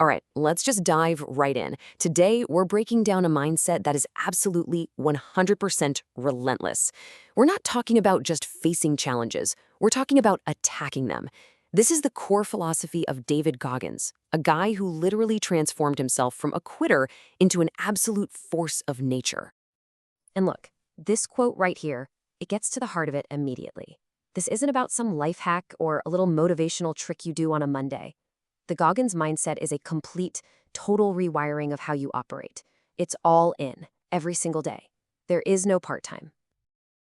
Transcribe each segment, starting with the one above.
All right, let's just dive right in. Today, we're breaking down a mindset that is absolutely 100% relentless. We're not talking about just facing challenges, we're talking about attacking them. This is the core philosophy of David Goggins, a guy who literally transformed himself from a quitter into an absolute force of nature. And look, this quote right here, it gets to the heart of it immediately. This isn't about some life hack or a little motivational trick you do on a Monday. The Goggins mindset is a complete, total rewiring of how you operate. It's all in, every single day. There is no part-time.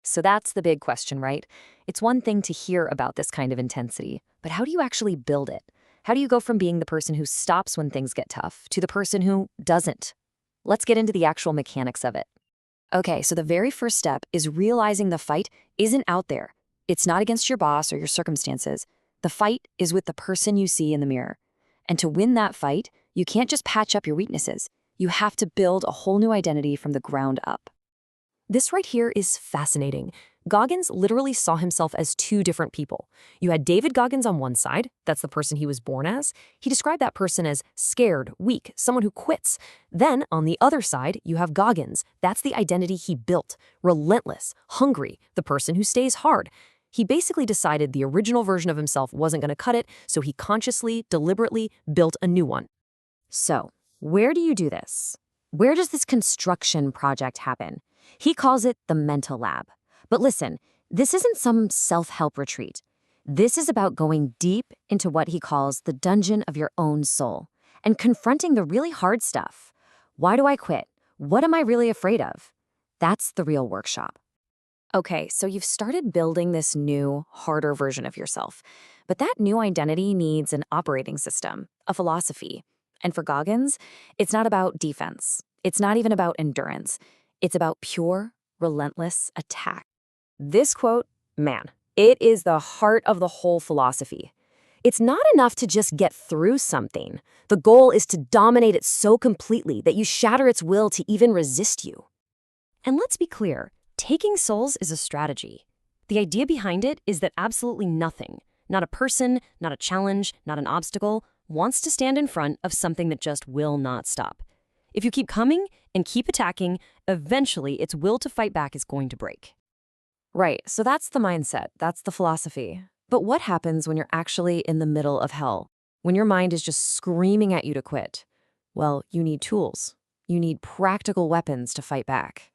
So that's the big question, right? It's one thing to hear about this kind of intensity, but how do you actually build it? How do you go from being the person who stops when things get tough to the person who doesn't? Let's get into the actual mechanics of it. Okay, so the very first step is realizing the fight isn't out there. It's not against your boss or your circumstances. The fight is with the person you see in the mirror. And to win that fight, you can't just patch up your weaknesses. You have to build a whole new identity from the ground up. This right here is fascinating. Goggins literally saw himself as two different people. You had David Goggins on one side, that's the person he was born as. He described that person as scared, weak, someone who quits. Then, on the other side, you have Goggins. That's the identity he built. Relentless, hungry, the person who stays hard. He basically decided the original version of himself wasn't going to cut it, so he consciously, deliberately built a new one. So, where do you do this? Where does this construction project happen? He calls it the mental lab. But listen, this isn't some self-help retreat. This is about going deep into what he calls the dungeon of your own soul and confronting the really hard stuff. Why do I quit? What am I really afraid of? That's the real workshop. Okay, so you've started building this new, harder version of yourself. But that new identity needs an operating system, a philosophy. And for Goggins, it's not about defense. It's not even about endurance. It's about pure, relentless attack. This quote, man, it is the heart of the whole philosophy. It's not enough to just get through something. The goal is to dominate it so completely that you shatter its will to even resist you. And let's be clear, taking souls is a strategy. The idea behind it is that absolutely nothing, not a person, not a challenge, not an obstacle, wants to stand in front of something that just will not stop. If you keep coming and keep attacking, eventually its will to fight back is going to break. Right, so that's the mindset, that's the philosophy. But what happens when you're actually in the middle of hell? When your mind is just screaming at you to quit? Well, you need tools. You need practical weapons to fight back.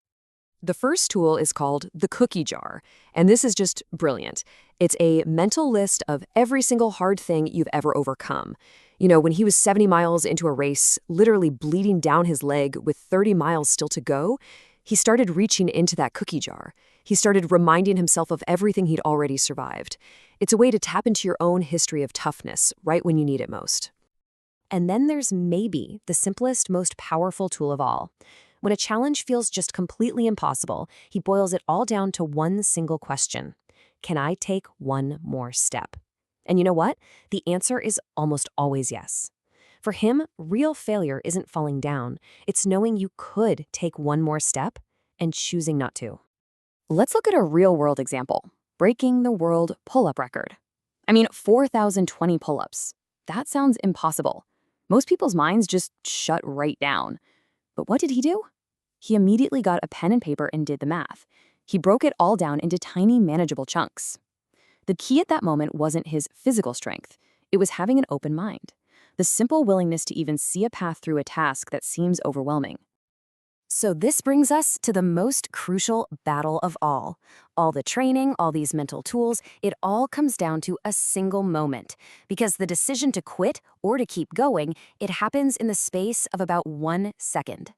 The first tool is called the cookie jar, and this is just brilliant. It's a mental list of every single hard thing you've ever overcome. You know, when he was 70 miles into a race, literally bleeding down his leg with 30 miles still to go, he started reaching into that cookie jar. He started reminding himself of everything he'd already survived. It's a way to tap into your own history of toughness right when you need it most. And then there's maybe the simplest, most powerful tool of all. When a challenge feels just completely impossible, he boils it all down to one single question. Can I take one more step? And you know what? The answer is almost always yes. For him, real failure isn't falling down. It's knowing you could take one more step and choosing not to. Let's look at a real-world example. Breaking the world pull-up record. 4,020 pull-ups. That sounds impossible. Most people's minds just shut right down. But what did he do? He immediately got a pen and paper and did the math. He broke it all down into tiny, manageable chunks. The key at that moment wasn't his physical strength. It was having an open mind. The simple willingness to even see a path through a task that seems overwhelming. So this brings us to the most crucial battle of all. All the training, all these mental tools, it all comes down to a single moment. Because the decision to quit or to keep going, it happens in the space of about 1 second.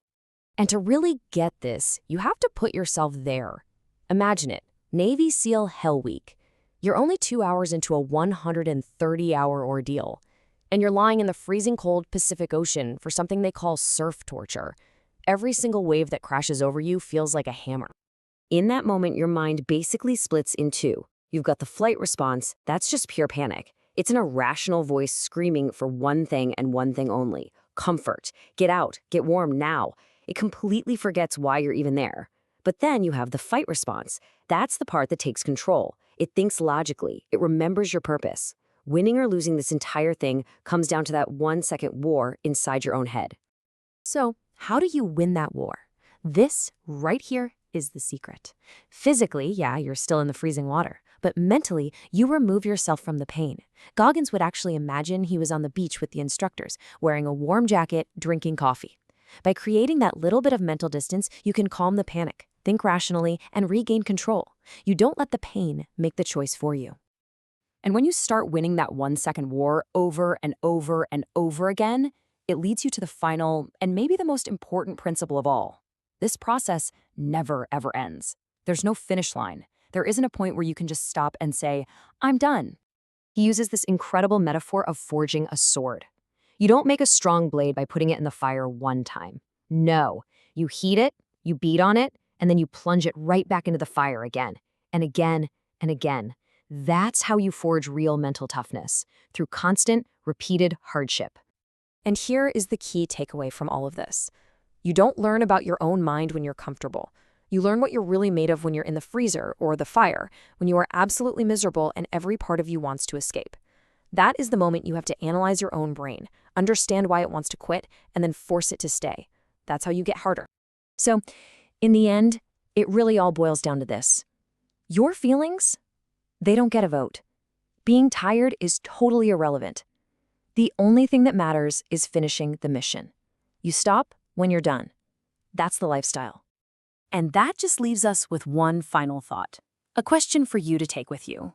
And to really get this, you have to put yourself there. Imagine it, Navy SEAL Hell Week. You're only 2 hours into a 130-hour ordeal. And you're lying in the freezing cold Pacific Ocean for something they call surf torture. Every single wave that crashes over you feels like a hammer. In that moment, your mind basically splits in two. You've got the flight response, that's just pure panic. It's an irrational voice screaming for one thing and one thing only: comfort. Get out, get warm now. It completely forgets why you're even there. But then you have the fight response. That's the part that takes control. It thinks logically. It remembers your purpose. Winning or losing this entire thing comes down to that 1 second war inside your own head. So, how do you win that war? This right here is the secret. Physically, yeah, you're still in the freezing water, but mentally, you remove yourself from the pain. Goggins would actually imagine he was on the beach with the instructors, wearing a warm jacket, drinking coffee. By creating that little bit of mental distance, you can calm the panic, think rationally, and regain control. You don't let the pain make the choice for you. And when you start winning that 1 second war over and over and over again, it leads you to the final and maybe the most important principle of all. This process never, ever ends. There's no finish line. There isn't a point where you can just stop and say, I'm done. He uses this incredible metaphor of forging a sword. You don't make a strong blade by putting it in the fire one time. No, you heat it, you beat on it, and then you plunge it right back into the fire again, and again, and again. That's how you forge real mental toughness, through constant, repeated hardship. And here is the key takeaway from all of this. You don't learn about your own mind when you're comfortable. You learn what you're really made of when you're in the freezer or the fire, when you are absolutely miserable and every part of you wants to escape. That is the moment you have to analyze your own brain, understand why it wants to quit, and then force it to stay. That's how you get harder. So, in the end, it really all boils down to this. Your feelings, they don't get a vote. Being tired is totally irrelevant. The only thing that matters is finishing the mission. You stop when you're done. That's the lifestyle. And that just leaves us with one final thought. A question for you to take with you.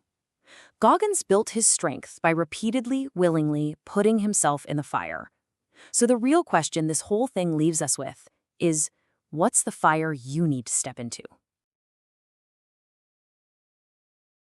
Goggins built his strength by repeatedly, willingly putting himself in the fire. So the real question this whole thing leaves us with is, what's the fire you need to step into?